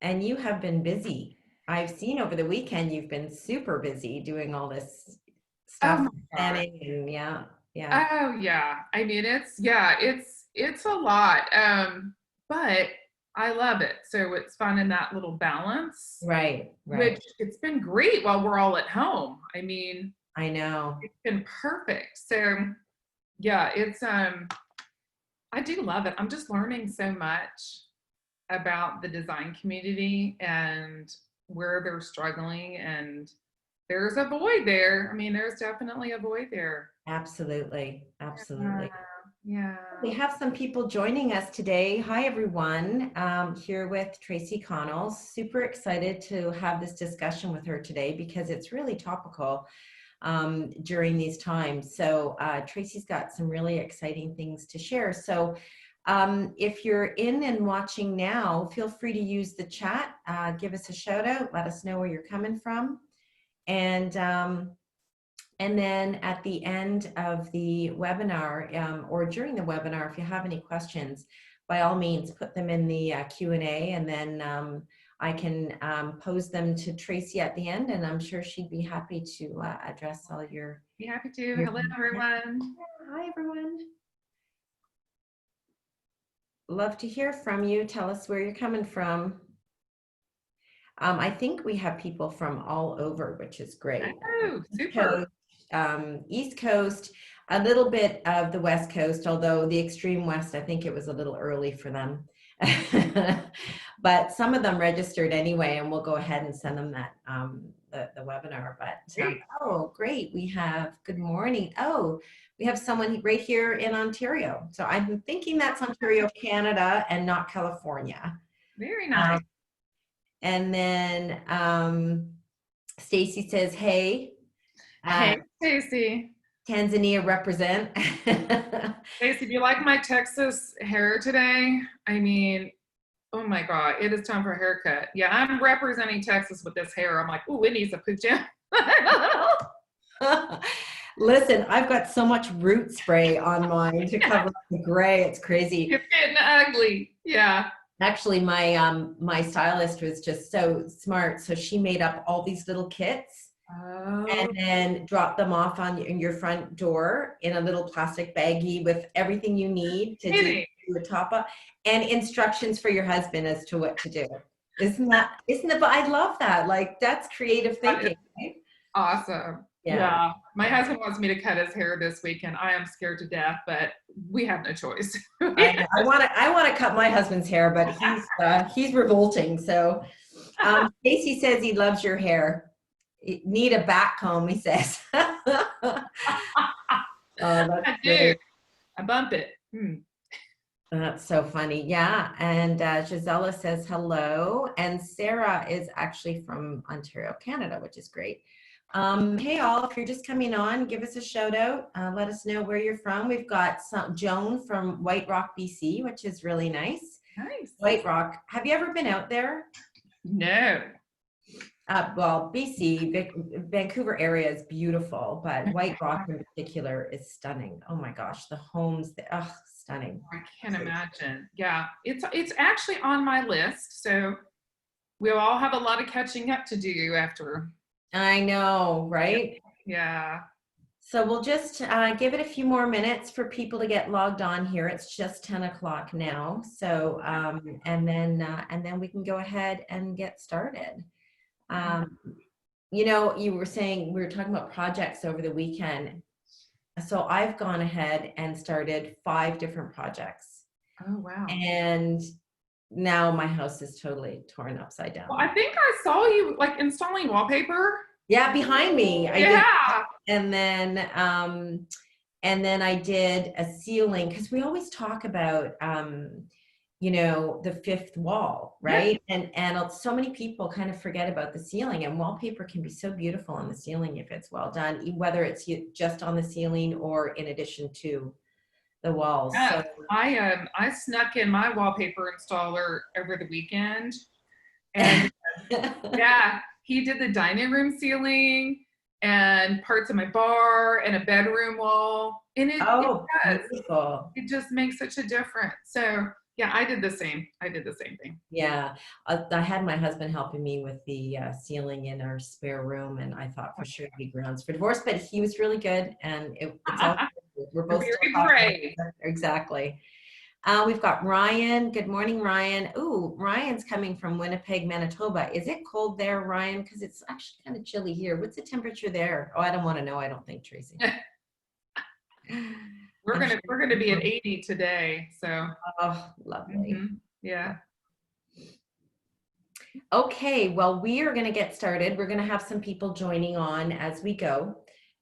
And you have been busy. I've seen over the weekend you've been super busy doing all this Oh stuff, my God. planning, and yeah, yeah. Oh yeah. I mean, it's a lot. But I love it. So it's finding that little balance, Right, which right. it's been great while we're all at home. I mean, I know. it's been perfect. So yeah, I do love it. I'm just learning so much about the design community and where they're struggling, and there's a void there. I mean, there's definitely a void there. Absolutely, Yeah, absolutely. yeah. We have some people joining us today. Hi, everyone. Here with Traci Connell. Super excited to have this discussion with her today because it's really topical during these times. So Traci's got some really exciting things to share. So if you're in and watching now, feel free to use the chat. Give us a shout out. Let us know where you're coming from. And then at the end of the webinar or during the webinar, if you have any questions, by all means, put them in the Q&A, and then I can pose them to Traci at the end, and I'm sure she'd be happy to address all Be happy to. your Hello, everyone. Hi, everyone. Love to hear from you. Tell us where you're coming from. I think we have people from all over, which is great. Oh, East super. Coast, East Coast, a little bit of the West Coast, although the extreme West, I think it was a little early for them. But some of them registered anyway, and we'll go ahead and send them that the webinar. But Great. oh, great! We have good morning. Oh, we have someone right here in Ontario. So I'm thinking that's Ontario, Canada, and not California. Very nice. And then Stacy says, "Hey, Hey, Stacy. Tanzania represent." Stacy, do you like my Texas hair today? I mean, oh my God, it is time for a haircut. Yeah, I'm representing Texas with this hair. I'm like, ooh, it needs a pooch down. Listen, I've got so much root spray on mine to cover up the gray. It's crazy. It's getting ugly. Yeah. Actually, my stylist was just so smart. So she made up all these little kits and Oh, then dropped them off on your front door in a little plastic baggie with everything you need to do kidding. a top up and instructions for your husband as to what to do. Isn't that, but I love that. Like that's creative That is thinking, right? awesome. Yeah. Yeah. My Yeah. husband wants me to cut his hair this weekend. I am scared to death, but we have no choice. I know. I want to cut my husband's hair, but he's revolting. So Casey says he loves your hair. Need a back comb, he says. Oh, that's I do. great. I bump it. Hmm. That's so funny. Yeah. And Gisela says hello. And Sarah is actually from Ontario, Canada, which is great. Hey, all, if you're just coming on, give us a shout out. Let us know where you're from. We've got Joan from White Rock, BC, which is really nice. Nice. White Rock. Have you ever been out there? No. Well, BC, Vancouver area is beautiful, but White Rock in particular is stunning. Oh my gosh, the homes, stunning. I can imagine. Yeah, it's actually on my list. So we'll all have a lot of catching up to do after. I know, Yep. right? Yeah. So we'll just give it a few more minutes for people to get logged on here. It's just 10 o'clock now. So, and then we can go ahead and get started. Um, you were saying, we were talking about projects over the weekend. So I've gone ahead and started 5 different projects. Oh wow. And now my house is totally torn upside Well, I down. think I saw you like installing wallpaper. Yeah, behind me, I did. Yeah. And then I did a ceiling because we always talk about the fifth wall, Yep. right? And so many people kind of forget about the ceiling, and wallpaper can be so beautiful on the ceiling if it's well done, whether it's just on the ceiling or in addition to the walls. Yes. So I snuck in my wallpaper installer over the weekend, and yeah, he did the dining room ceiling and parts of my bar and a bedroom wall, and it oh, does. beautiful. It just makes such a difference. So Yeah, I did the same. I did the same thing. Yeah, I had my husband helping me with the ceiling in our spare room, and I thought for sure it'd be grounds for divorce, but he was really good, and it's all good. We're You're both still very talking. brave. Exactly. We've got Ryan. Good morning, Ryan. Ooh, Ryan's coming from Winnipeg, Manitoba. Is it cold there, Ryan? Because it's actually kind of chilly here. What's the temperature there? Oh, I don't want to know. I don't think, Tracy. We're I'm gonna sure. we're gonna be at 80 today. So Oh, lovely. yeah. Okay, well, we are going to get started. We're going to have some people joining on as we go.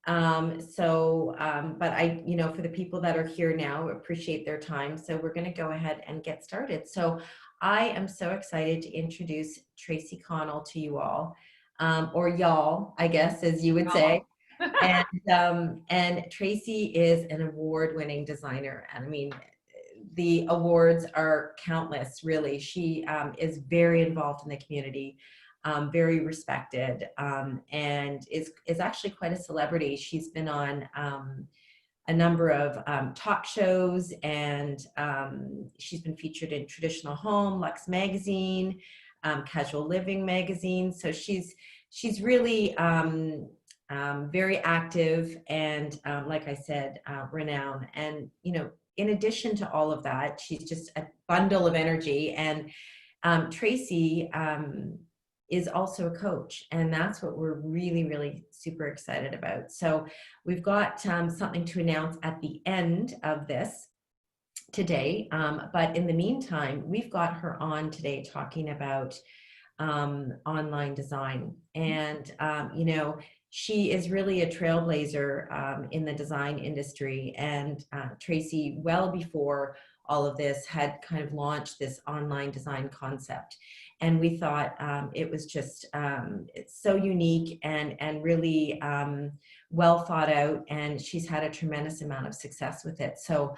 But for the people that are here now, appreciate their time. So we're going to go ahead and get started. So I am so excited to introduce Traci Connell to you all, or y'all, I guess, as you would say. And Traci is an award-winning designer. And I mean, the awards are countless, really. She is very involved in the community, very respected, and is actually quite a celebrity. She's been on a number of talk shows, and she's been featured in Traditional Home, Lux Magazine, Casual Living Magazine. So she's really very active and, like I said, renowned. And in addition to all of that, she's just a bundle of energy. And Traci is also a coach, and that's what we're really, really super excited about. So we've got something to announce at the end of this today, but in the meantime, we've got her on today talking about online design. And she is really a trailblazer in the design industry. And Traci, well before all of this, had kind of launched this online design concept. And we thought it was just it's so unique and really well thought out. And she's had a tremendous amount of success with it. So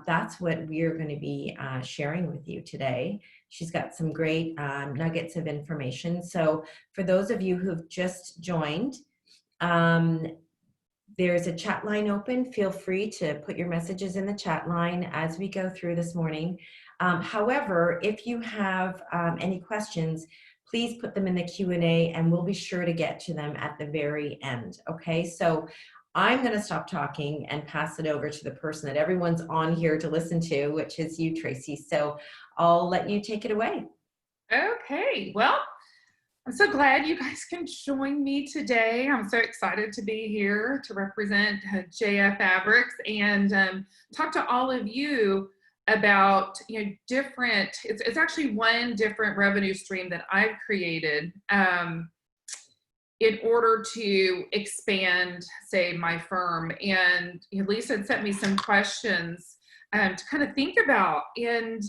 that's what we're going to be sharing with you today. She's got some great nuggets of information. So for those of you who've just joined, there's a chat line open. Feel free to put your messages in the chat line as we go through this morning. However, if you have any questions, please put them in the Q&A and we'll be sure to get to them at the very end. Okay, so I'm going to stop talking and pass it over to the person that everyone's on here to listen to, which is you, Traci. So I'll let you take it away. Okay, well, I'm so glad you guys can join me today. I'm so excited to be here to represent JF Fabrics and talk to all of you about different. It's actually one different revenue stream that I've created in order to expand, say, my firm. And Lisa had sent me some questions to kind of think about. And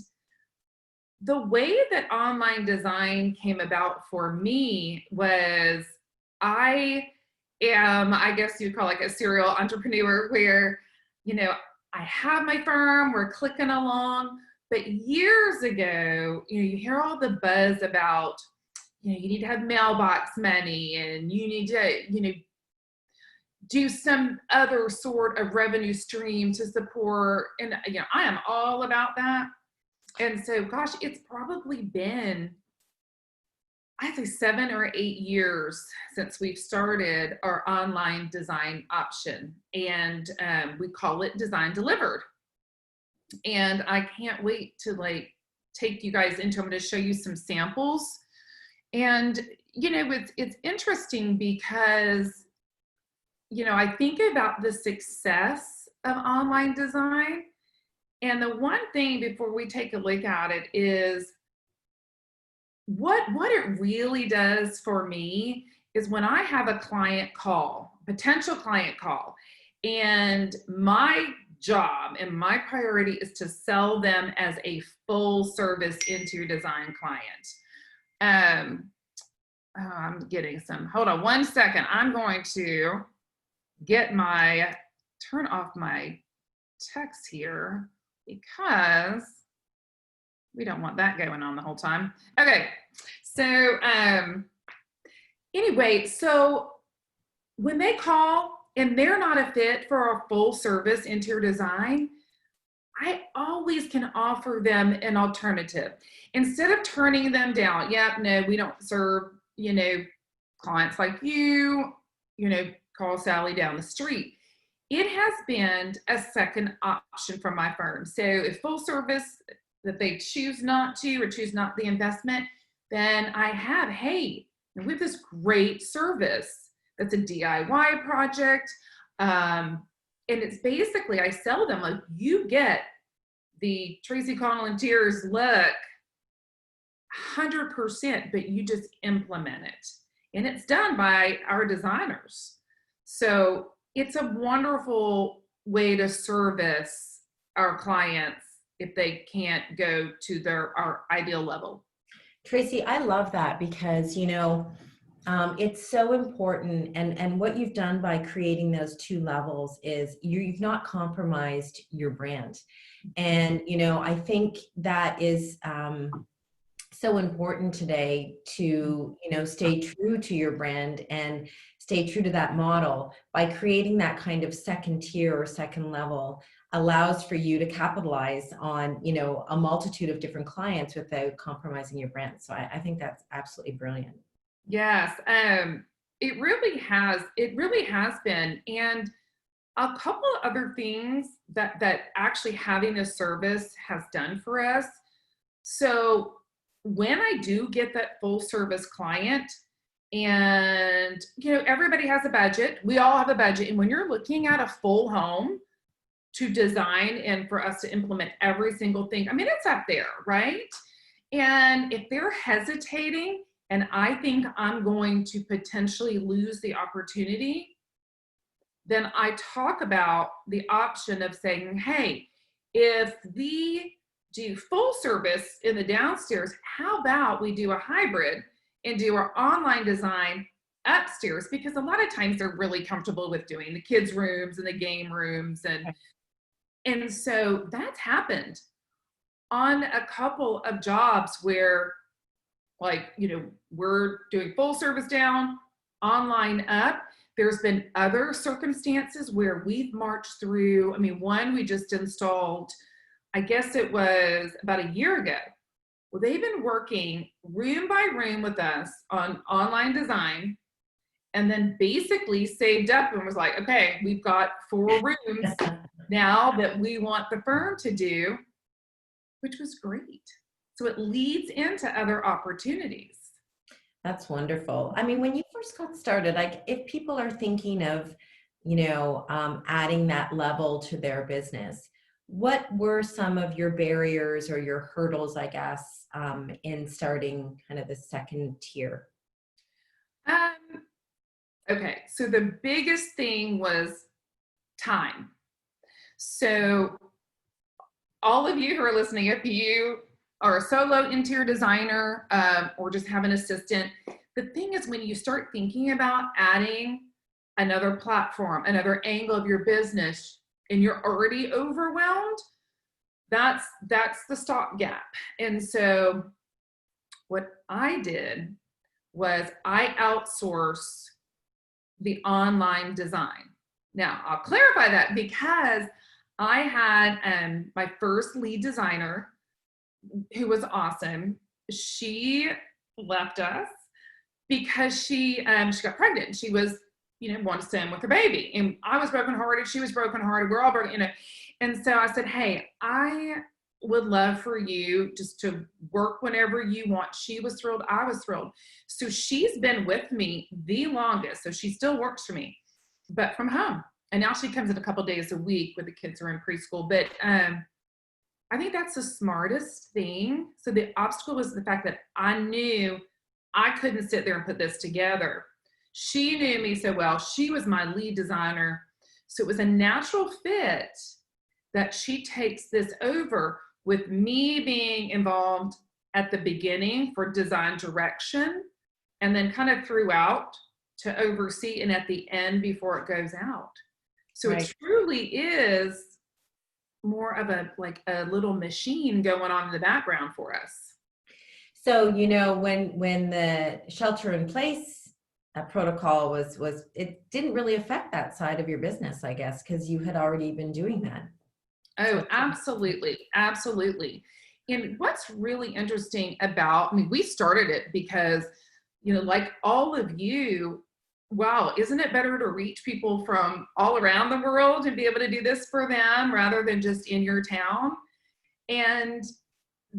the way that online design came about for me was I am, I guess you'd call like a serial entrepreneur where, I have my firm, we're clicking along, but years ago, you hear all the buzz about, you need to have mailbox money and you need to, do some other sort of revenue stream to support. And, I am all about that. And so, gosh, it's probably been, I think 7 or 8 years since we've started our online design option. And we call it Design Delivered. And I can't wait to take you guys into, I'm going to show you some samples. And, it's interesting because, I think about the success of online design. And the one thing before we take a look at it is what it really does for me is when I have a client call, potential client call, and my job and my priority is to sell them as a full service interior design client. I'm getting some, hold on one second. I'm going to turn off my text here because we don't want that going on the whole time. Okay, so anyway, so when they call and they're not a fit for our full service interior design, I always can offer them an alternative instead of turning them down. Yep, no, we don't serve, clients like call Sally down the street. It has been a second option for my firm. So if full service, that they choose not to or choose not the investment, then I have, hey, we have this great service that's a DIY project. And it's basically, I sell them like, you get the Traci Connell and Tears look 100%, but you just implement it. And it's done by our designers. So it's a wonderful way to service our clients if they can't go to our ideal level. Traci, I love that because, it's so important. And what you've done by creating those two levels is you've not compromised your brand. And, I think that is so important today to, stay true to your brand and stay true to that model. By creating that kind of second tier or second level allows for you to capitalize on, a multitude of different clients without compromising your brand. So I think that's absolutely brilliant. Yes, it really has. It really has been. And a couple of other things that actually having a service has done for us. So when I do get that full service client, and everybody has a budget, we all have a budget, and when you're looking at a full home to design and for us to implement every single thing, I mean, it's up there, right? And if they're hesitating and I think I'm going to potentially lose the opportunity, then I talk about the option of saying, hey, if we do full service in the downstairs, how about we do a hybrid and do our online design upstairs? Because a lot of times they're really comfortable with doing the kids' rooms and the game rooms. And so that's happened on a couple of jobs where, like, we're doing full service down, online up. There's been other circumstances where we've marched through. I mean, one we just installed, I guess it was about a year ago. Well, they've been working room by room with us on online design, and then basically saved up and was like, okay, we've got 4 rooms now that we want the firm to do, which was great. So it leads into other opportunities. That's wonderful. I mean, when you first got started, like if people are thinking of, adding that level to their business, what were some of your barriers or your hurdles, I guess, in starting kind of the second tier? Okay, so the biggest thing was time. So all of you who are listening, if you are a solo interior designer or just have an assistant, the thing is when you start thinking about adding another platform, another angle of your business, and you're already overwhelmed, that's the stopgap. And so what I did was I outsourced the online design. Now, I'll clarify that because I had my first lead designer who was awesome. She left us because she got pregnant. She was, wanted to stay in with her baby. And I was brokenhearted. She was brokenhearted. We're all broken, And so I said, hey, I would love for you just to work whenever you want. She was thrilled. I was thrilled. So she's been with me the longest. So she still works for me, but from home. And now she comes in a couple days a week when the kids are in preschool. But I think that's the smartest thing. So the obstacle was the fact that I knew I couldn't sit there and put this together. She knew me so well. She was my lead designer. So it was a natural fit that she takes this over with me being involved at the beginning for design direction and then kind of throughout to oversee and at the end before it goes out. So It truly is more of a little machine going on in the background for us. So, when the shelter in place protocol was, it didn't really affect that side of your business, I guess, because you had already been doing that. Oh, absolutely. Absolutely. And what's really interesting about, I mean, we started it because, you know, like all of you, wow, isn't it better to reach people from all around the world and be able to do this for them rather than just in your town? And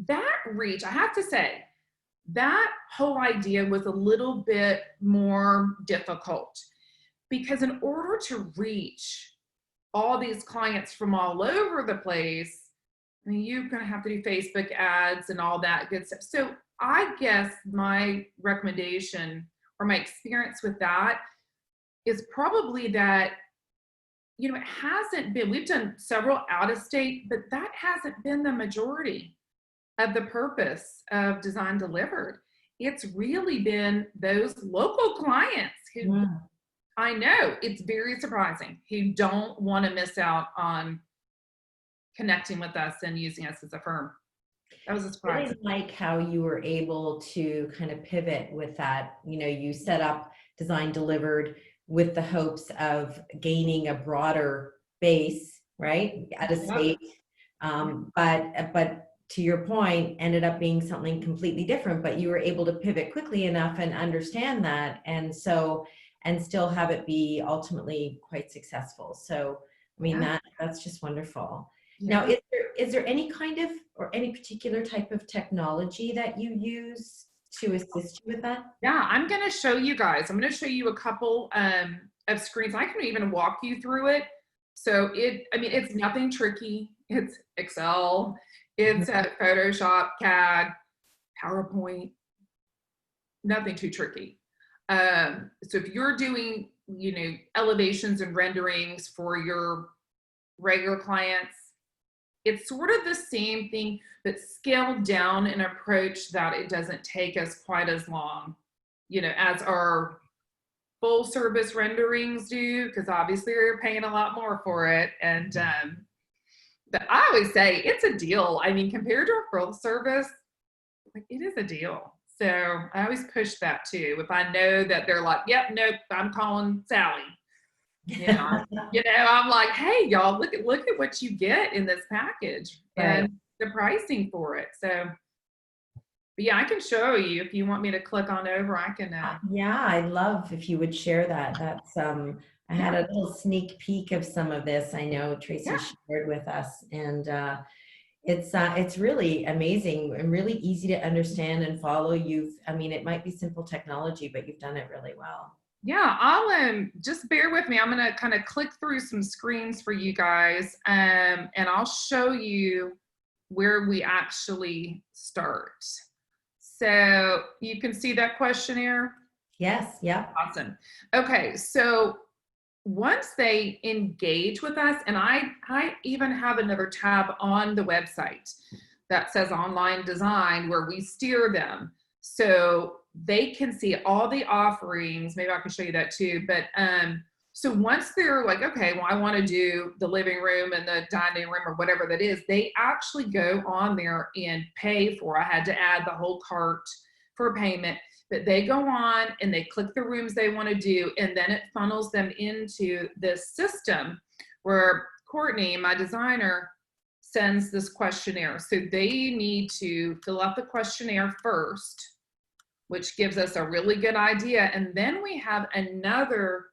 that reach, I have to say, that whole idea was a little bit more difficult because in order to reach all these clients from all over the place, I mean, you're going to have to do Facebook ads and all that good stuff. So I guess my recommendation or my experience with that is probably that, you know, it hasn't been, we've done several out of state, but that hasn't been the majority of the purpose of Design Delivered. It's really been those local clients who, Mm. I know it's very surprising, who don't want to miss out on connecting with us and using us as a firm. That was a I surprise. really like how you were able to kind of pivot with that. You know, you set up Design Delivered with the hopes of gaining a broader base, right, out of Yep. state. But to your point, ended up being something completely different. But you were able to pivot quickly enough and understand that, and still have it be ultimately quite successful. So, I mean, Yeah. that's just wonderful. Now, Yeah. is there any kind of or any particular type of technology that you use to assist you with that? Yeah, I'm going to show you guys. I'm going to show you a couple of screens. I can even walk you through it. So I mean, it's nothing tricky. It's Excel, it's Photoshop, CAD, PowerPoint, nothing too tricky. So if you're doing, you know, elevations and renderings for your regular clients, it's sort of the same thing, but scaled down an approach that it doesn't take us quite as long, you know, as our full service renderings do, because obviously you're paying a lot more for it. And but I always say it's a deal. I mean, compared to a full service, like it is a deal. So I always push that too. If I know that they're like, yep, nope, I'm calling Sally. You know, I'm like, hey, y'all, look at what you get in this package Right. and the pricing for it. So, but yeah, I can show you if you want me to click on over. I can. Yeah, I'd love if you would share that. That's I had Yeah, a little sneak peek of some of this. I know yeah, Tracy shared with us, and it's really amazing and really easy to understand and follow. I mean, it might be simple technology, but you've done it really well. yeah. I'll just bear with me. I'm gonna kind of click through some screens for you guys, and I'll show you where we actually start. So you can see that questionnaire. Yes. Yep. Awesome. Okay, so once they engage with us, and I even have another tab on the website that says online design where we steer them so they can see all the offerings. Maybe I can show you that too. But so once they're like, okay, well, I want to do the living room and the dining room or whatever that is, they actually go on there and pay for. I had to add the whole cart for payment. But they go on and they click the rooms they want to do, and then it funnels them into this system where Courtney, my designer, sends this questionnaire. So they need to fill out the questionnaire first, which gives us a really good idea. And then we have another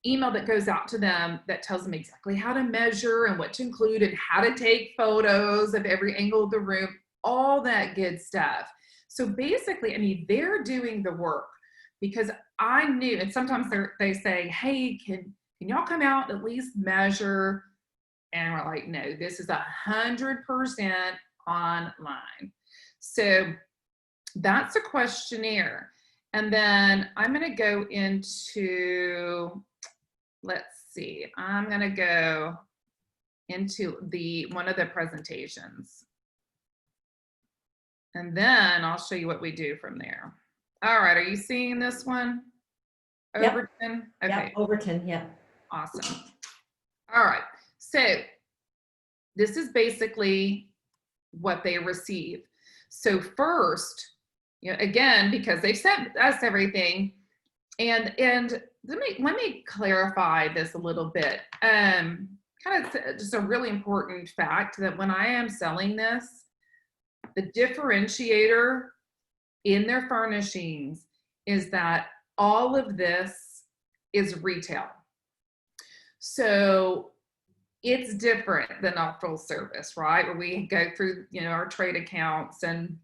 email that goes out to them that tells them exactly how to measure and what to include and how to take photos of every angle of the room, all that good stuff. So basically, I mean, they're doing the work because I knew, and sometimes they say, hey, can y'all come out and at least measure? And we're like, no, this is 100% online. So that's a questionnaire. And then I'm going to go into, let's see, I'm going to go into one of the presentations. And then I'll show you what we do from there. All right, are you seeing this one? Overton? Yep. Okay. Yep. Overton, yeah. Awesome. All right, so this is basically what they receive. So first, you know, again, because they sent us everything, and let me clarify this a little bit. kind of just a really important fact that when I am selling this, the differentiator in their furnishings is that all of this is retail. So it's different than our full service, right? Where we go through, our trade accounts, and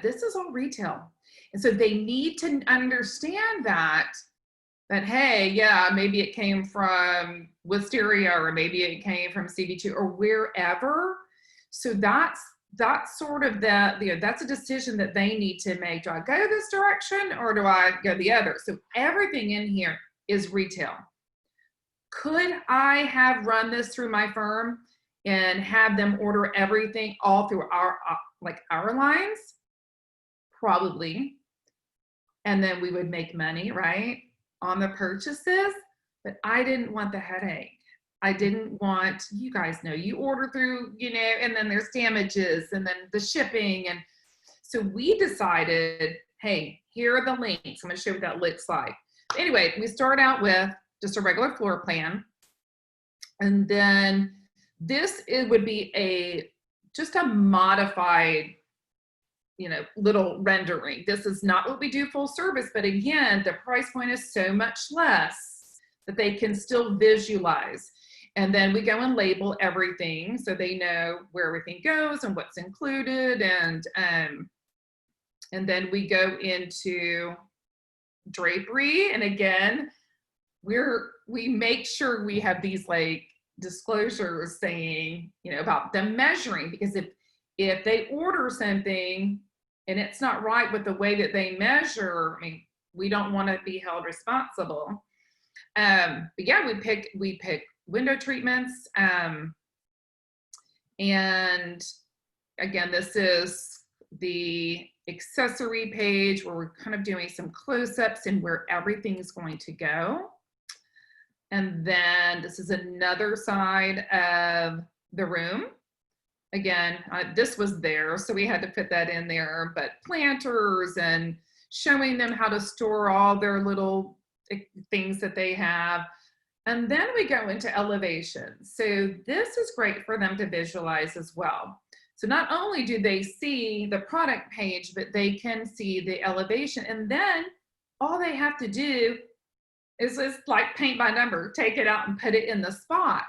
this is all retail. And so they need to understand that, hey, yeah, maybe it came from Wisteria, or maybe it came from CB2 or wherever. So that's sort of that's a decision that they need to make. Do I go this direction or do I go the other? So everything in here is retail. Could I have run this through my firm and have them order everything all through our lines? Probably. And then we would make money, right, on the purchases. But I didn't want the headache. I didn't want, you guys know, you order through, and then there's damages and then the shipping. And so we decided, hey, here are the links. I'm going to show you what that looks like. Anyway, we start out with just a regular floor plan. And then it would be just a modified, little rendering. This is not what we do full service, but again, the price point is so much less that they can still visualize. And then we go and label everything so they know where everything goes and what's included. And then we go into drapery. And again, we make sure we have these disclosures saying, about them measuring, because if they order something and it's not right with the way that they measure, we don't want to be held responsible. But yeah, we pick window treatments. And again, this is the accessory page where we're kind of doing some close-ups and where everything's going to go. And then this is another side of the room. Again, this was there, so we had to put that in there, but planters and showing them how to store all their little things that they have. And then we go into elevation. So this is great for them to visualize as well. So not only do they see the product page, but they can see the elevation. And then all they have to do is just like paint by number, take it out and put it in the spot,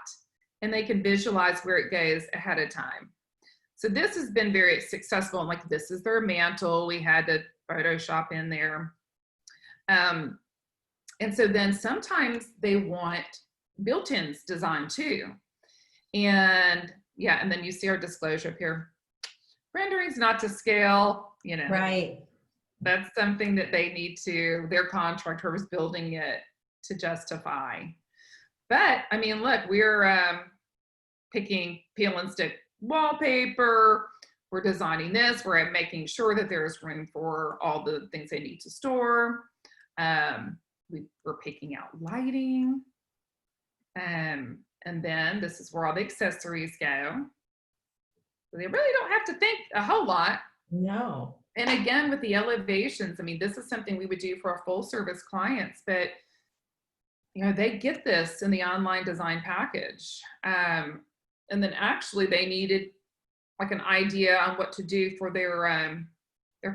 and they can visualize where it goes ahead of time. So this has been very successful. Like, this is their mantle. We had to Photoshop in there. And so then sometimes they want built-ins designed too. And yeah, and then you see our disclosure up here. Renderings not to scale, Right. That's something that they need to, their contractor was building it to justify. But I mean, look, we're picking peel and stick wallpaper. We're designing this. We're making sure that there's room for all the things they need to store. We're picking out lighting. And then this is where all the accessories go. So they really don't have to think a whole lot. No. And again, with the elevations, this is something we would do for our full service clients, but they get this in the online design package. And then actually they needed like an idea on what to do for their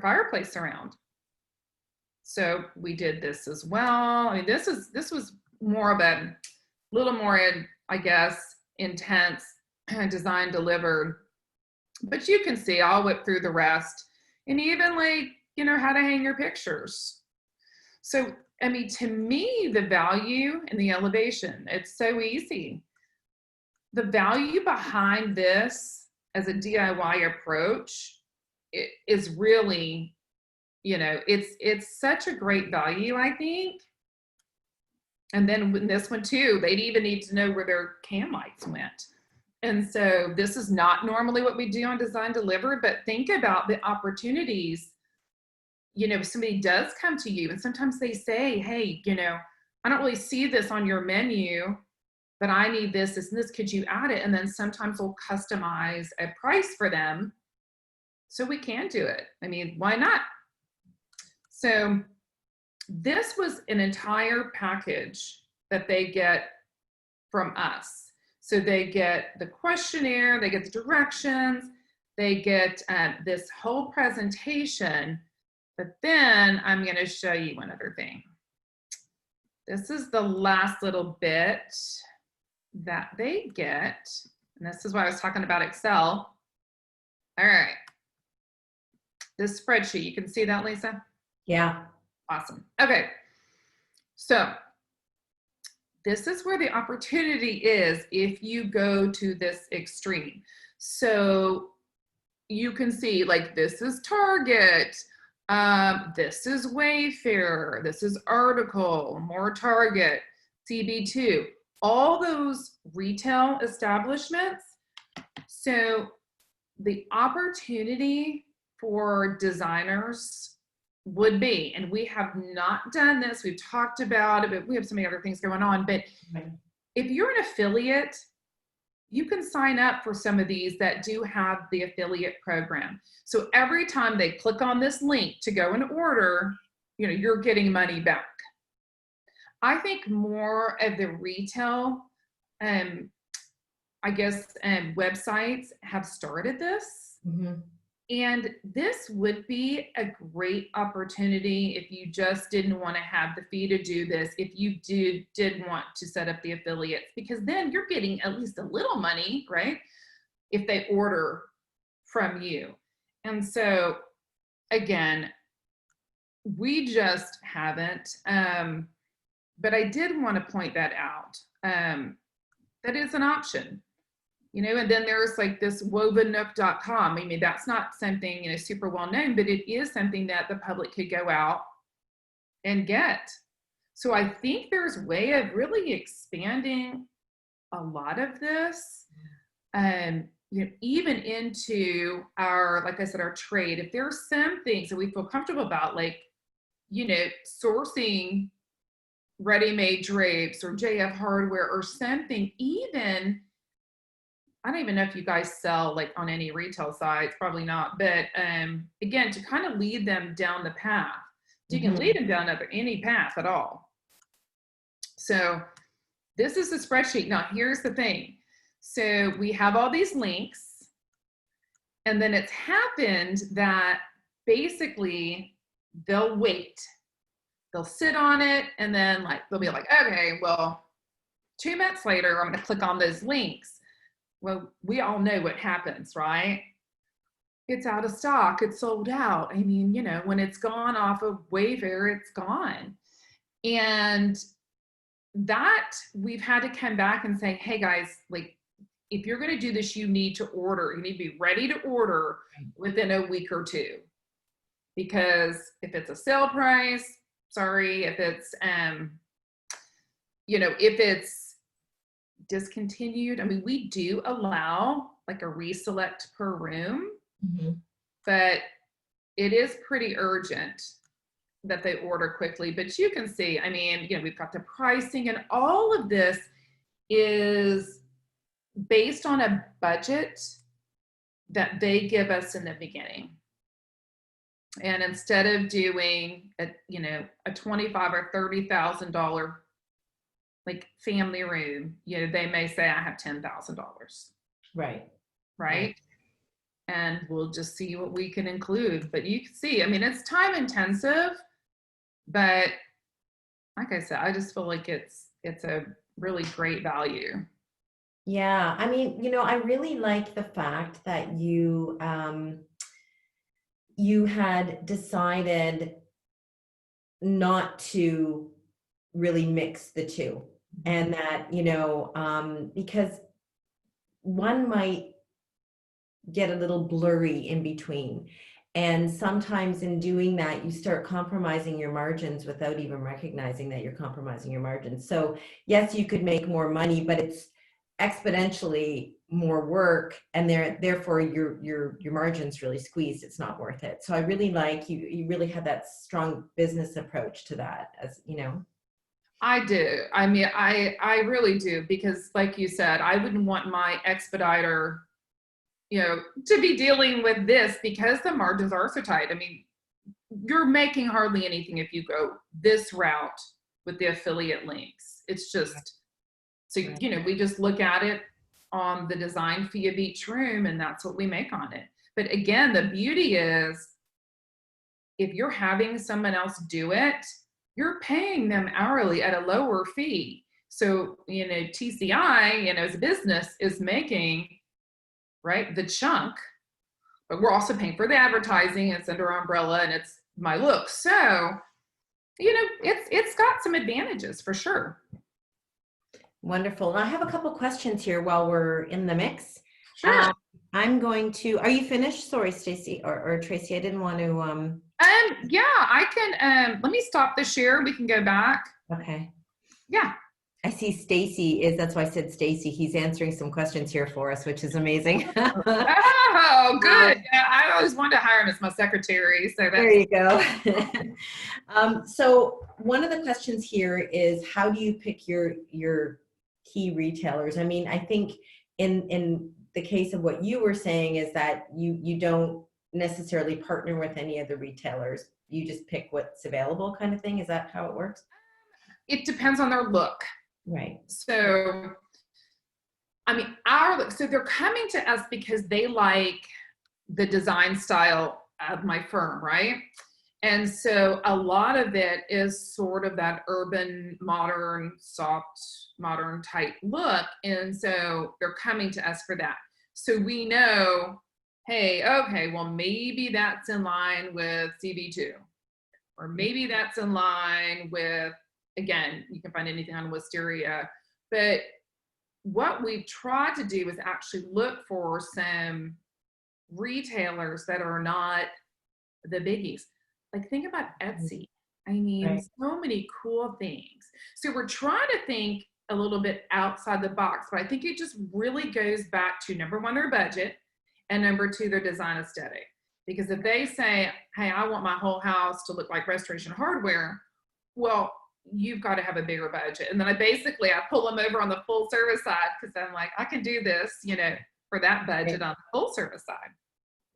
fireplace surround. So we did this as well. This was more of a little more, I guess, intense design delivered. But you can see, I'll whip through the rest. And even how to hang your pictures. So, to me, the value and the elevation, it's so easy. The value behind this as a DIY approach is really, it's such a great value, I think. And then in this one too, they'd even need to know where their cam lights went. And so this is not normally what we do on Design Delivered, but think about the opportunities. If somebody does come to you and sometimes they say, hey, I don't really see this on your menu, but I need this, and this, could you add it? And then sometimes we'll customize a price for them. So we can do it. Why not? So this was an entire package that they get from us. So they get the questionnaire, they get the directions, they get this whole presentation, but then I'm going to show you one other thing. This is the last little bit that they get, and this is why I was talking about Excel. All right, this spreadsheet, you can see that, Lisa? Yeah. Awesome. Okay, so this is where the opportunity is if you go to this extreme. So you can see, like, this is Target, this is Wayfair, this is Article, more Target, CB2, all those retail establishments. So the opportunity for designers would be, and we have not done this, we've talked about it, but we have so many other things going on, but if you're an affiliate, you can sign up for some of these that do have the affiliate program. So every time they click on this link to go and order, you know, you're getting money back. I think more of the retail, I guess, websites have started this. Mm-hmm. And this would be a great opportunity if you just didn't want to have the fee to do this, if you did want to set up the affiliates, because then you're getting at least a little money, right? If they order from you. And so, again, we just haven't, but I did want to point that out. That is an option. You know, and then there's like this wovennook.com. I mean, that's not something, you know, super well known, but it is something that the public could go out and get. So I think there's a way of really expanding a lot of this, you know, even into our, like I said, our trade. If there's some things that we feel comfortable about, like, you know, sourcing ready-made drapes or JF hardware or something, even, I don't even know if you guys sell like on any retail sites, probably not, but again, to kind of lead them down the path. You can lead them down any path at all. So this is the spreadsheet. Now here's the thing. So we have all these links, and then it's happened that basically they'll wait. They'll sit on it, and then like they'll be like, okay, well, 2 months later, I'm going to click on those links. Well, we all know what happens, right? It's out of stock. It's sold out. I mean, you know, when it's gone off of Wayfair, it's gone. And that we've had to come back and say, hey guys, like, if you're going to do this, you need to order. You need to be ready to order within a week or two. Because if it's a sale price, sorry, if it's, you know, if it's discontinued, I mean, we do allow like a reselect per room, but it is pretty urgent that they order quickly. But you can see, I mean, you know, we've got the pricing, and all of this is based on a budget that they give us in the beginning. And instead of doing a, you know, a $25,000 or $30,000 like family room, you know, they may say, I have $10,000. Right. And we'll just see what we can include. But you can see, I mean, it's time intensive, but like I said, I just feel like it's a really great value. Yeah, I mean, you know, I really like the fact that you you had decided not to really mix the two, and that, you know, because one might get a little blurry in between. And sometimes in doing that, you start compromising your margins without even recognizing that you're compromising your margins. So yes, you could make more money, but it's exponentially more work, and therefore your margins really squeezed. It's not worth it. So I really like you really had that strong business approach to that, as you know. I do. I mean, I really do, because like you said, I wouldn't want my expediter, you know, to be dealing with this, because the margins are so tight. I mean, you're making hardly anything if you go this route with the affiliate links. It's just, so, you know, we just look at it on the design fee of each room, and that's what we make on it. But again, the beauty is if you're having someone else do it, you're paying them hourly at a lower fee. So, you know, TCI, you know, as a business is making, right, the chunk, but we're also paying for the advertising. It's under our umbrella and it's my look. So, you know, it's got some advantages for sure. Wonderful. I have a couple questions here while we're in the mix. Sure. I'm going to, are you finished? Sorry, Stacy or Tracy, I didn't want to, yeah, I can, let me stop the share. We can go back. okay. Yeah. I see Stacy is, that's why I said Stacy. He's answering some questions here for us, which is amazing. Oh, good. Yeah, I always wanted to hire him as my secretary. So there you go. So one of the questions here is, how do you pick your key retailers? I mean, I think in the case of what you were saying is that you don't necessarily partner with any of the retailers. You just pick what's available kind of thing. Is that how it works? it depends on their look. Right. So, I mean, so they're coming to us because they like the design style of my firm, right? And so a lot of it is sort of that urban, modern, soft, modern type look. And so they're coming to us for that. So we know, hey, okay, well, maybe that's in line with CB2, or maybe that's in line with, again, you can find anything on Wisteria. But what we've tried to do is actually look for some retailers that are not the biggies. Like, think about Etsy. I mean, Right. so many cool things. So we're trying to think a little bit outside the box, but I think it just really goes back to, number one, their budget, and number two, their design aesthetic. Because if they say, hey, I want my whole house to look like Restoration Hardware, well, you've got to have a bigger budget. And then I pull them over on the full service side, because I'm like, I can do this, you know, for that budget on the full service side.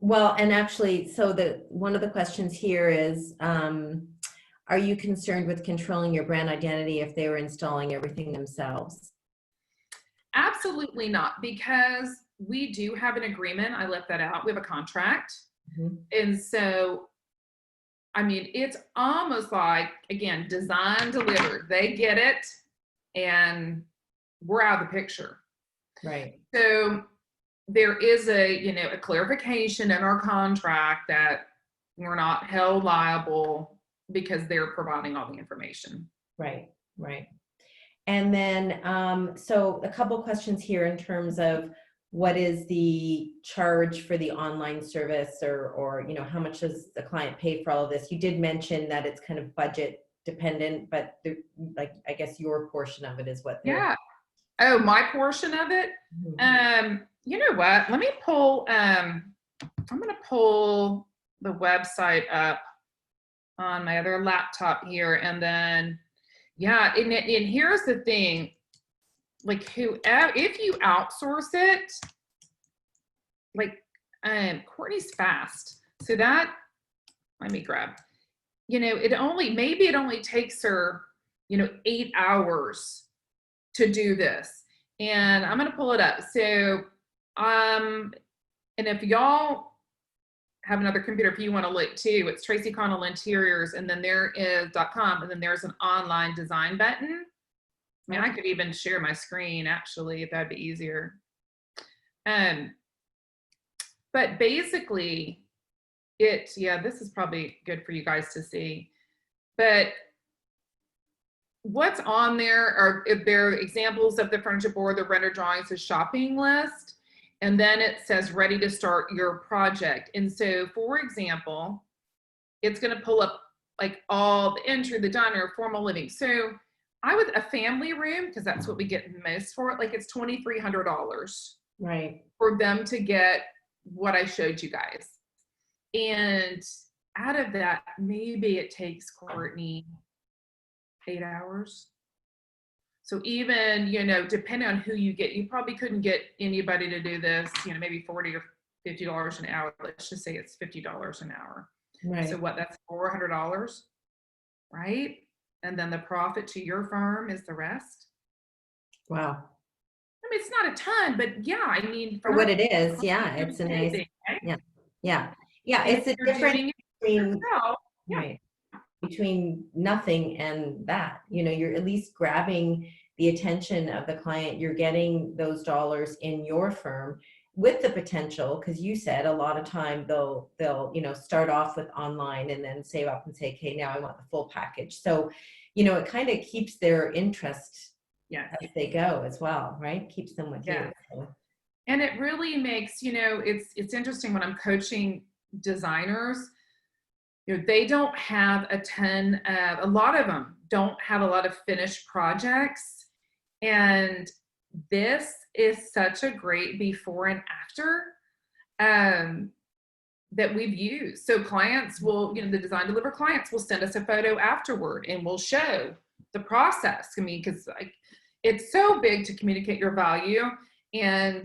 Well, and actually, so one of the questions here is, are you concerned with controlling your brand identity if they were installing everything themselves? Absolutely not, because we do have an agreement. I left that out. We have a contract. Mm-hmm. And so, I mean, it's almost like, again, design delivered. They get it and we're out of the picture. Right. So there is a clarification in our contract that we're not held liable because they're providing all the information. Right. Right. And then, so a couple questions here in terms of what is the charge for the online service, or you know, how much does the client pay for all of this? You did mention that it's kind of budget dependent, but like, I guess your portion of it is what they're. Yeah. Oh, my portion of it. Mm-hmm. You know what? Let me pull. I'm going to pull the website up on my other laptop here, and then, yeah. And here's the thing: like, whoever, if you outsource it, like, Courtney's fast, so that, let me grab. You know, it only takes her, 8 hours to do this. And I'm going to pull it up. So, and if y'all have another computer, if you want to look too, it's Traci Connell Interiors, and then there is .com, and then there's an online design button. I mean, I could even share my screen actually, if that'd be easier. But basically this is probably good for you guys to see. But what's on there are, if there are examples of the furniture board, the render drawings, a shopping list, and then it says ready to start your project. And so, for example, it's going to pull up like all the entry, the diner, formal living. So I would, a family room, because that's what we get most for it, like it's $2,300 Right. for them to get what I showed you guys. And out of that, maybe it takes Courtney 8 hours. So even, depending on who you get, you probably couldn't get anybody to do this, maybe $40 or $50 an hour. Let's just say it's $50 an hour. Right. So what, that's $400, right? And then the profit to your firm is the rest. Wow. I mean, it's not a ton, but yeah, I mean, For for what not it is, yeah, doing it's a nice, anything, right? yeah, yeah, yeah. And if It's a you're difference doing it between, yourself, yeah, right, between nothing and that. You know, you're at least grabbing the attention of the client. You're getting those dollars in your firm with the potential, because you said a lot of time they'll you know start off with online and then save up and say, okay, now I want the full package. So, you know, it kind of keeps their interest yes, as they go as well, right? Keeps them with you. yeah. So, And it really makes, you know, it's interesting when I'm coaching designers, you know, they don't have a lot of them don't have a lot of finished projects. And this is such a great before and after um, that we've used. So clients will, you know, the design deliver clients will send us a photo afterward and we'll show the process. I mean, because like it's so big to communicate your value, and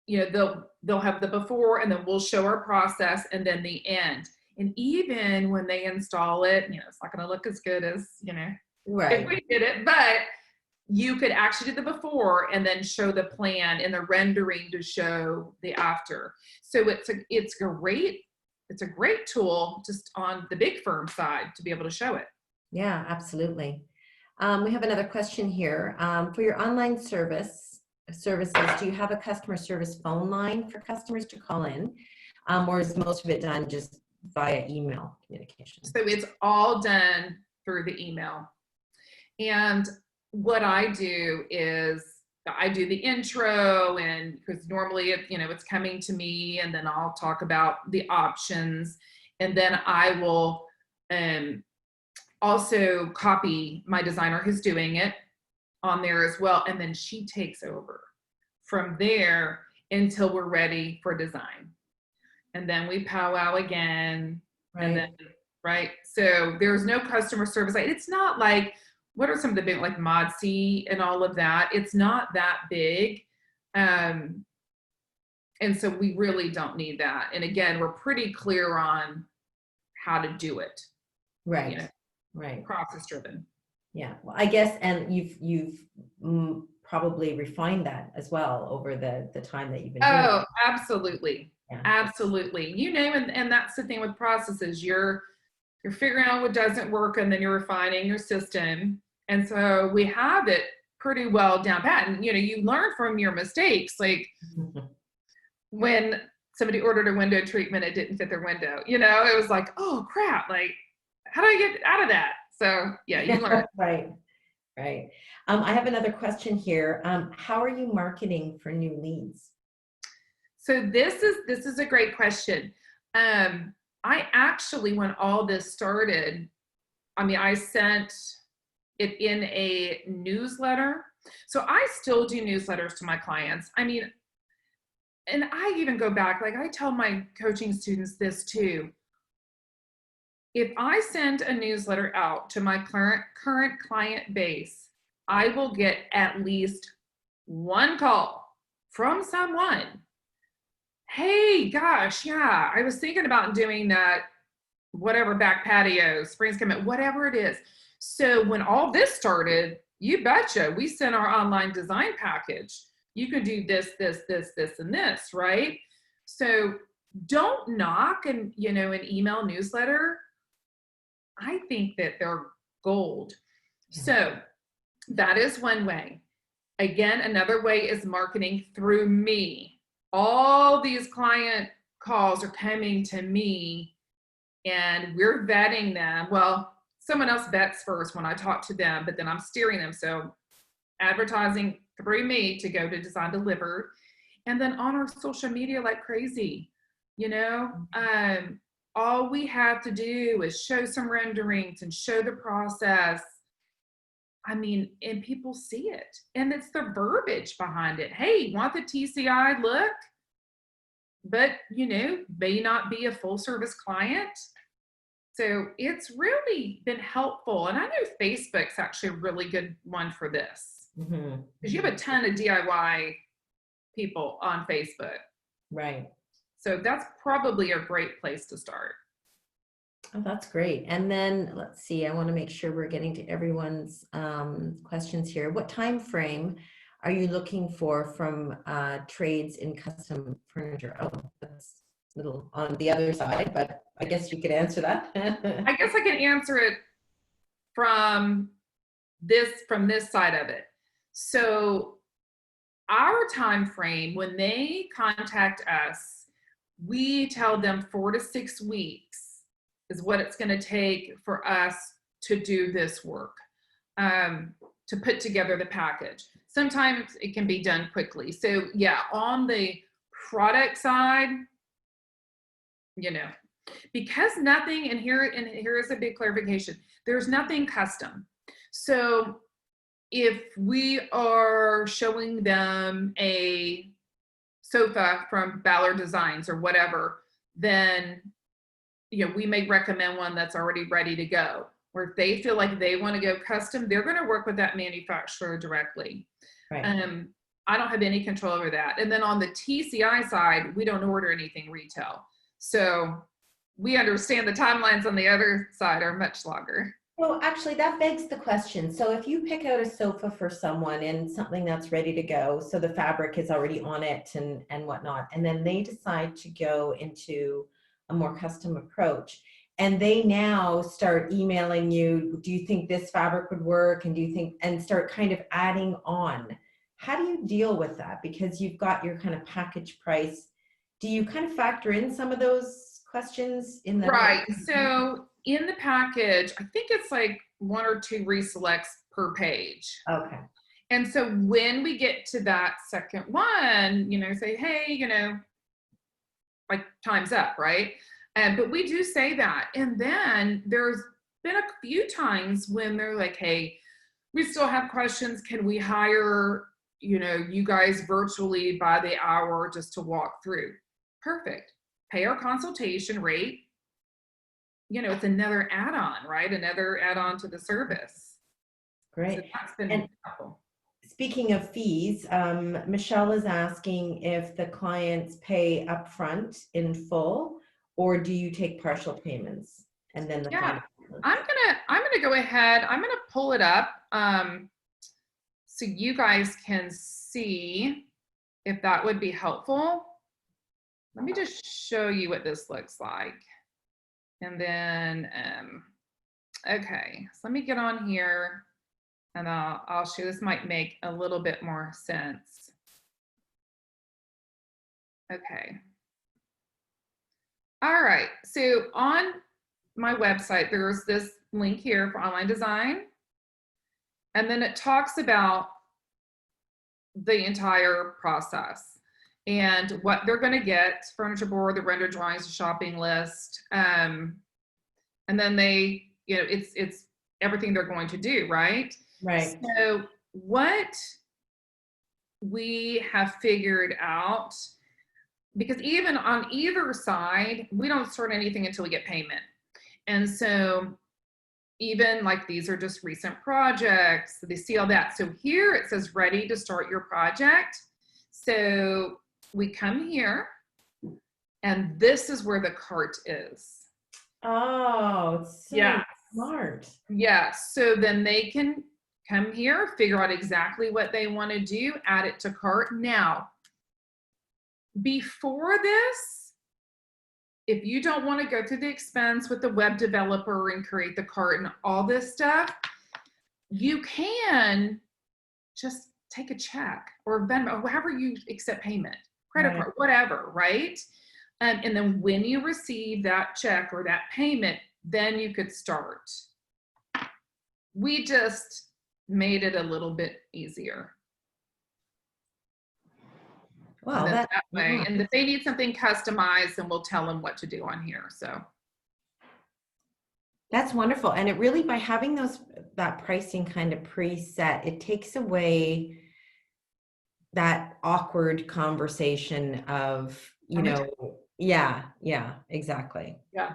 you know they'll have the before and then we'll show our process and then the end. And even when they install it, you know, it's not going to look as good as, you know, if right. we did it, but you could actually do the before and then show the plan and the rendering to show the after. So it's a great tool just on the big firm side to be able to show it. Yeah, absolutely. We have another question here. For your online services, do you have a customer service phone line for customers to call in? Or is most of it done just via email communication? So it's all done through the email. And what I do is I do the intro, and because normally it's coming to me, and then I'll talk about the options, and then I will also copy my designer who's doing it on there as well, and then she takes over from there until we're ready for design, and then we powwow again, and then Right. right. So there's no customer service. It's not like what are some of the big like Modcy and all of that. It's not that big. And so we really don't need that. And again, we're pretty clear on how to do it. You know, Right. Right. process driven. Yeah. Well, I guess, and you've probably refined that as well over the time that you've been doing Oh, it. absolutely. Yeah. Absolutely. You know, and that's the thing with processes. You're figuring out what doesn't work, and then you're refining your system. And so we have it pretty well down pat. And you know, you learn from your mistakes. Like when somebody ordered a window treatment, it didn't fit their window. You know, it was like, oh crap, like how do I get out of that? So yeah, you learn. Right. Right. I have another question here. How are you marketing for new leads? So this is a great question. I actually, when all this started, I mean, I sent it in a newsletter. So I still do newsletters to my clients. I mean, and I even go back, like I tell my coaching students this too. If I send a newsletter out to my current client base, I will get at least one call from someone. Hey, gosh, yeah, I was thinking about doing that, whatever, back patio, springs coming, whatever it is. So when all this started, you betcha, we sent our online design package. You can do this, this, this, this, and this, right? So don't knock an email newsletter. I think that they're gold. Yeah. So that is one way. Again, another way is marketing through me. All these client calls are coming to me and we're vetting them. Well, someone else vets first when I talk to them, but then I'm steering them. So advertising through me to go to Design Delivered, and then on our social media like crazy. You know, all we have to do is show some renderings and show the process. I mean, and people see it, and it's the verbiage behind it. Hey, want the TCI look, but may not be a full service client. So it's really been helpful. And I know Facebook's actually a really good one for this, because you have a ton of DIY people on Facebook. Right. So that's probably a great place to start. Oh, that's great. And then let's see, I want to make sure we're getting to everyone's questions here. What time frame are you looking for from trades in custom furniture? Oh, that's a little on the other side, but I guess you could answer that. I guess I can answer it from this side of it. So our time frame, when they contact us, we tell them 4 to 6 weeks is what it's going to take for us to do this work, to put together the package. Sometimes it can be done quickly. So yeah, on the product side, you know, because nothing, and here is a big clarification, there's nothing custom. So if we are showing them a sofa from Ballard Designs or whatever, then, you know, we may recommend one that's already ready to go. Or if they feel like they want to go custom, they're going to work with that manufacturer directly. Right. I don't have any control over that. And then on the TCI side, we don't order anything retail. So we understand the timelines on the other side are much longer. Well, actually, that begs the question. So if you pick out a sofa for someone and something that's ready to go, so the fabric is already on it and whatnot, and then they decide to go into a more custom approach, and they now start emailing you, do you think this fabric would work? And do you think, and start kind of adding on. How do you deal with that? Because you've got your kind of package price. Do you kind of factor in some of those questions in the right? So in the package, I think it's like 1 or 2 reselects per page. Okay. And so when we get to that second one, you know, say, hey, you know, like time's up, right? But we do say that. And then there's been a few times when they're like, hey, we still have questions. Can we hire, you know, you guys virtually by the hour just to walk through? Perfect. Pay our consultation rate. You know, it's another add-on, right? Another add-on to the service. Great. So that's been helpful. Speaking of fees, Michelle is asking if the clients pay upfront in full, or do you take partial payments and then the final payment? I'm gonna go ahead. I'm gonna pull it up so you guys can see if that would be helpful. Let me just show you what this looks like. And then, okay, so let me get on here and I'll show, this might make a little bit more sense. Okay. All right, so on my website, there's this link here for online design. And then it talks about the entire process and what they're going to get: furniture board, the render drawings, the shopping list, and then they, you know, it's everything they're going to do, right? Right. So what we have figured out, because even on either side, we don't start anything until we get payment. And so even like these are just recent projects, they see all that. So here it says ready to start your project. So we come here and this is where the cart is. Oh, it's so yeah, smart. Yeah, so then they can come here, figure out exactly what they want to do, add it to cart. Now, before this, if you don't want to go through the expense with the web developer and create the cart and all this stuff, you can just take a check or Venmo, however you accept payment, credit card, whatever, right? And then when you receive that check or that payment, then you could start. We just made it a little bit easier. Wow, that way. And if they need something customized, then we'll tell them what to do on here. So that's wonderful. And it really, by having that pricing kind of preset, it takes away that awkward conversation of, you know, yeah, exactly. Yeah.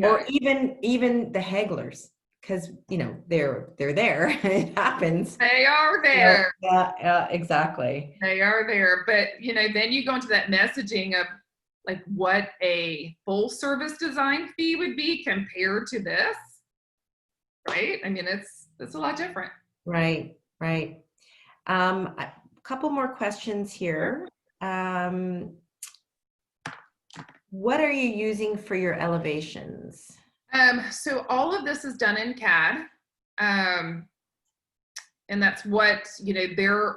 Or even the hagglers, because, you know, they're there. It happens. They are there. Yeah, exactly. They are there. But, you know, then you go into that messaging of like what a full service design fee would be compared to this, right? I mean, it's a lot different. Right. couple more questions here. What are you using for your elevations? So all of this is done in CAD. And that's what, they're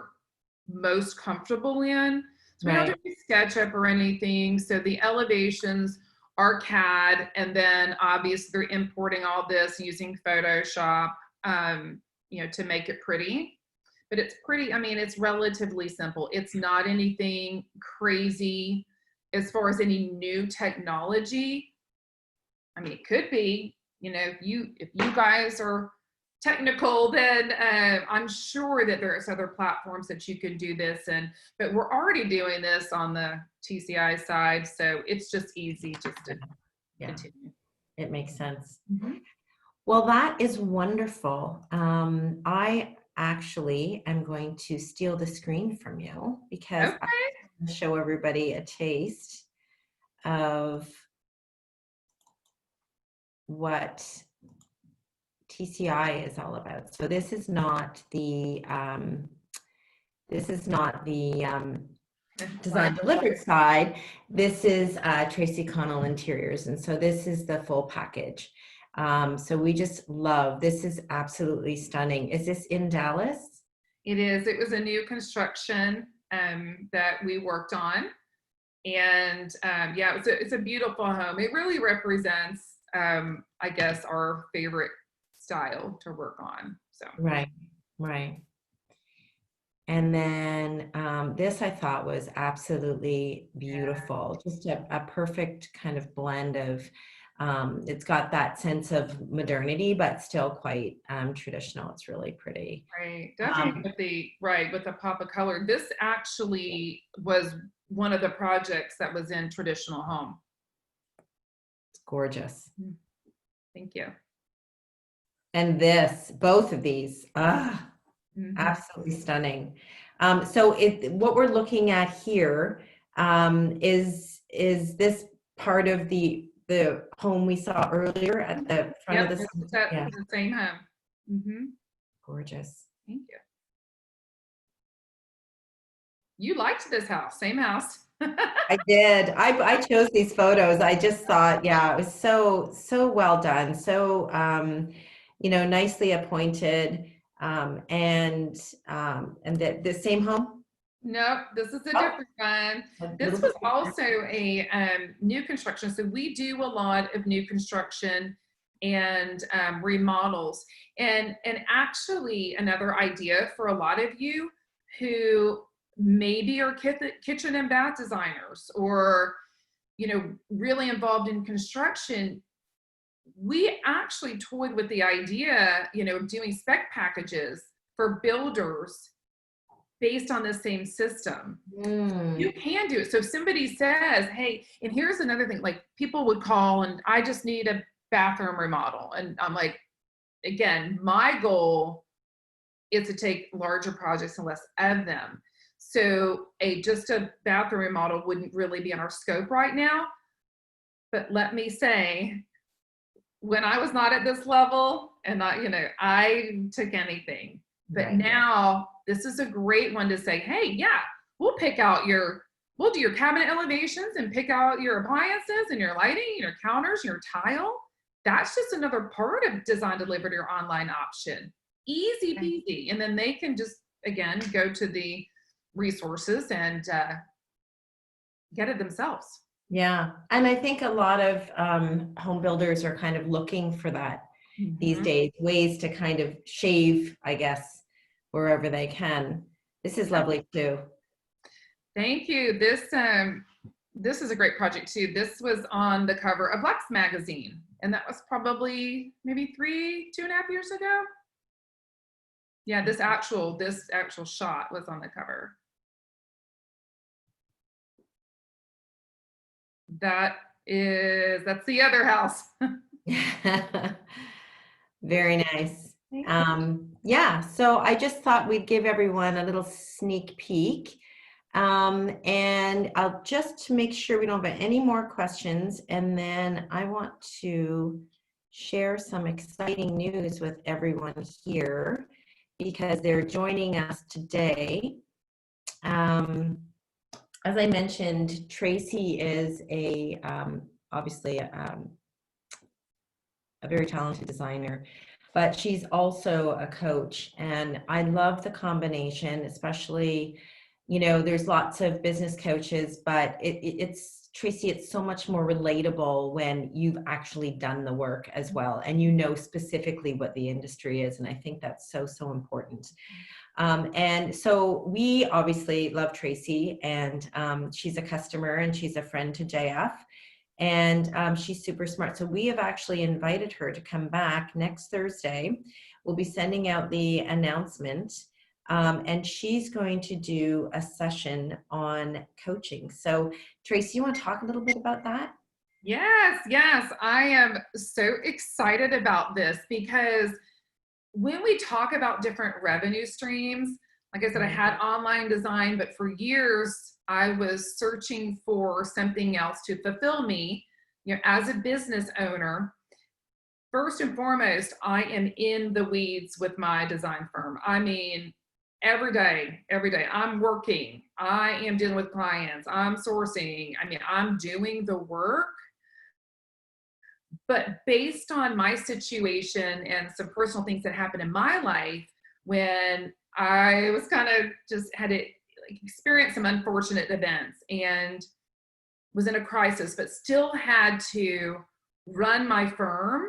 most comfortable in. So we don't do SketchUp or anything. So the elevations are CAD, and then obviously they're importing all this using Photoshop, to make it pretty. But it's pretty, it's relatively simple. It's not anything crazy as far as any new technology. It could be, if you guys are technical, then I'm sure that there's other platforms that you could do this in, but we're already doing this on the TCI side, so it's just easy just to continue. It makes sense. Well, that is wonderful. I actually am going to steal the screen from you because I want to show everybody a taste of what TCI is all about. So this is not the design delivered side. This is Traci Connell Interiors, and so this is the full package. So we just love, this is absolutely stunning. Is this in Dallas? It is. It was a new construction that we worked on, and it's a beautiful home. It really represents, I guess, our favorite style to work on. So right. And then this I thought was absolutely beautiful. Just a perfect kind of blend of, it's got that sense of modernity, but still quite traditional. It's really pretty. Right, definitely with the pop of color. This actually was one of the projects that was in traditional home. It's gorgeous. Thank you. And this, both of these, absolutely stunning. So what we're looking at here is this part of the home we saw earlier at the front of the the same home. Gorgeous. Thank you. You liked this house, same house. I did. I chose these photos. I just thought, it was so well done. So nicely appointed. And the same home? Nope, this is a different one. This was also a new construction. So we do a lot of new construction and remodels. And actually another idea for a lot of you who maybe are kitchen and bath designers or, really involved in construction, we actually toyed with the idea, of doing spec packages for builders based on the same system. You can do it. So if somebody says, hey, and here's another thing, like people would call and I just need a bathroom remodel. And I'm like, again, my goal is to take larger projects and less of them. So just a bathroom remodel wouldn't really be in our scope right now. But let me say, when I was not at this level and I took anything, but now this is a great one to say, hey, we'll do your cabinet elevations and pick out your appliances and your lighting, your counters, your tile. That's just another part of design delivered, your online option. Easy peasy. And then they can just, again, go to the resources and get it themselves. Yeah. And I think a lot of home builders are kind of looking for that these days, ways to kind of shave, I guess, wherever they can. This is lovely too. Thank you. This is a great project too. This was on the cover of Lex magazine, and that was probably maybe 2.5 years ago. Yeah, this actual shot was on the cover. That's the other house. Very nice. So I just thought we'd give everyone a little sneak peek. And I'll just make sure we don't have any more questions. And then I want to share some exciting news with everyone here because they're joining us today. As I mentioned, Traci is obviously a very talented designer, but she's also a coach. And I love the combination, especially, there's lots of business coaches, but it's Traci, it's so much more relatable when you've actually done the work as well, and you know specifically what the industry is. And I think that's so, so important. And so we obviously love Traci, and she's a customer and she's a friend to JF, and she's super smart. So we have actually invited her to come back next Thursday. We'll be sending out the announcement, and she's going to do a session on coaching. So Traci, you want to talk a little bit about that? Yes, yes. I am so excited about this because when we talk about different revenue streams, like I said, I had online design, but for years I was searching for something else to fulfill me. As a business owner, first and foremost, I am in the weeds with my design firm. I mean, every day, I'm working. I am dealing with clients. I'm sourcing. I mean, I'm doing the work. But based on my situation and some personal things that happened in my life, when I was kind of just had to experience some unfortunate events and was in a crisis, but still had to run my firm,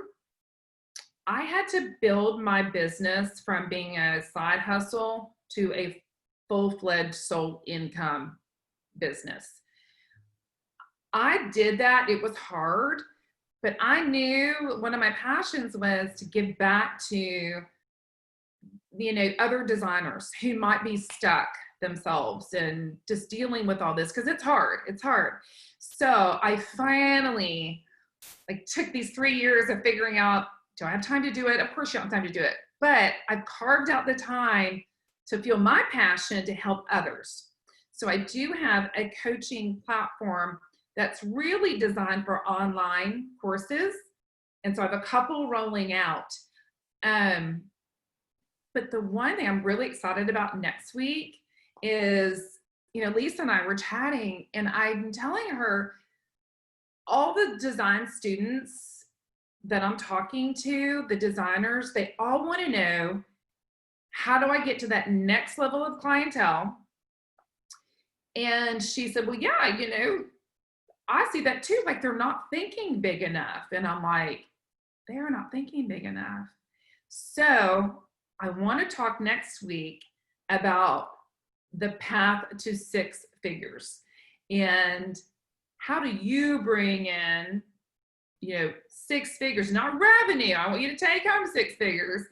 I had to build my business from being a side hustle to a full-fledged sole income business. I did that. It was hard, but I knew one of my passions was to give back to, other designers who might be stuck themselves and just dealing with all this, because it's hard. It's hard. So I finally took these 3 years of figuring out, do I have time to do it? Of course you don't have time to do it, but I've carved out the time to feel my passion to help others. So I do have a coaching platform that's really designed for online courses. And so I have a couple rolling out. But the one thing I'm really excited about next week is, Lisa and I were chatting, and I'm telling her all the design students that I'm talking to, the designers, they all want to know, how do I get to that next level of clientele? And she said, well, yeah, I see that too. Like, they're not thinking big enough. And I'm like, they're not thinking big enough. So I want to talk next week about the path to 6 figures and how do you bring in, 6 figures, not revenue. I want you to take home 6 figures.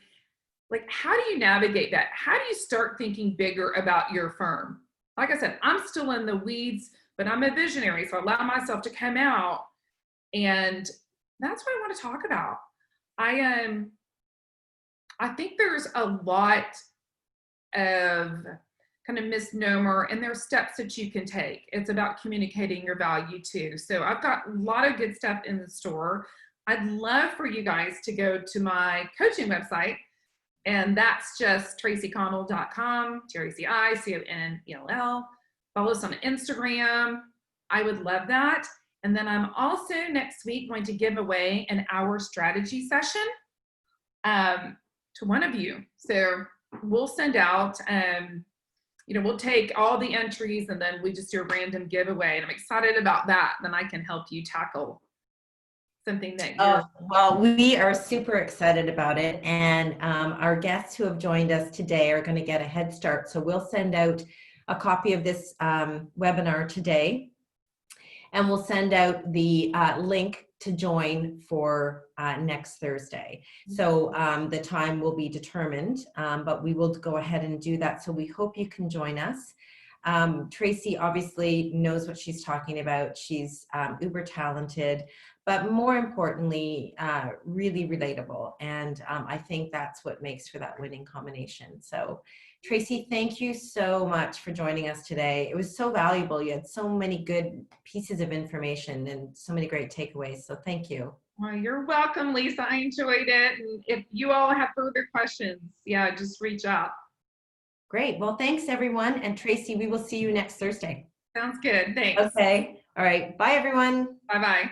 Like, how do you navigate that? How do you start thinking bigger about your firm? Like I said, I'm still in the weeds, but I'm a visionary. So I allow myself to come out, and that's what I want to talk about. I think there's a lot of kind of misnomer, and there's steps that you can take. It's about communicating your value too. So I've got a lot of good stuff in the store. I'd love for you guys to go to my coaching website, and that's just traciconnell.com, TRACICONNELL. Follow us on Instagram. I would love that. And then I'm also next week going to give away an hour strategy session to one of you. So we'll send out, we'll take all the entries, and then we just do a random giveaway. And I'm excited about that. Then I can help you tackle something that you're. Well, we are super excited about it. And our guests who have joined us today are going to get a head start. So we'll send out a copy of this webinar today. And we'll send out the link to join for next Thursday. So the time will be determined, but we will go ahead and do that. So we hope you can join us. Traci obviously knows what she's talking about. She's uber talented, but more importantly, really relatable. And I think that's what makes for that winning combination. So Traci, thank you so much for joining us today. It was so valuable. You had so many good pieces of information and so many great takeaways. So thank you. Well, you're welcome, Lisa. I enjoyed it. And if you all have further questions, just reach out. Great. Well, thanks everyone. And Traci, we will see you next Thursday. Sounds good. Thanks. Okay. All right. Bye everyone. Bye-bye.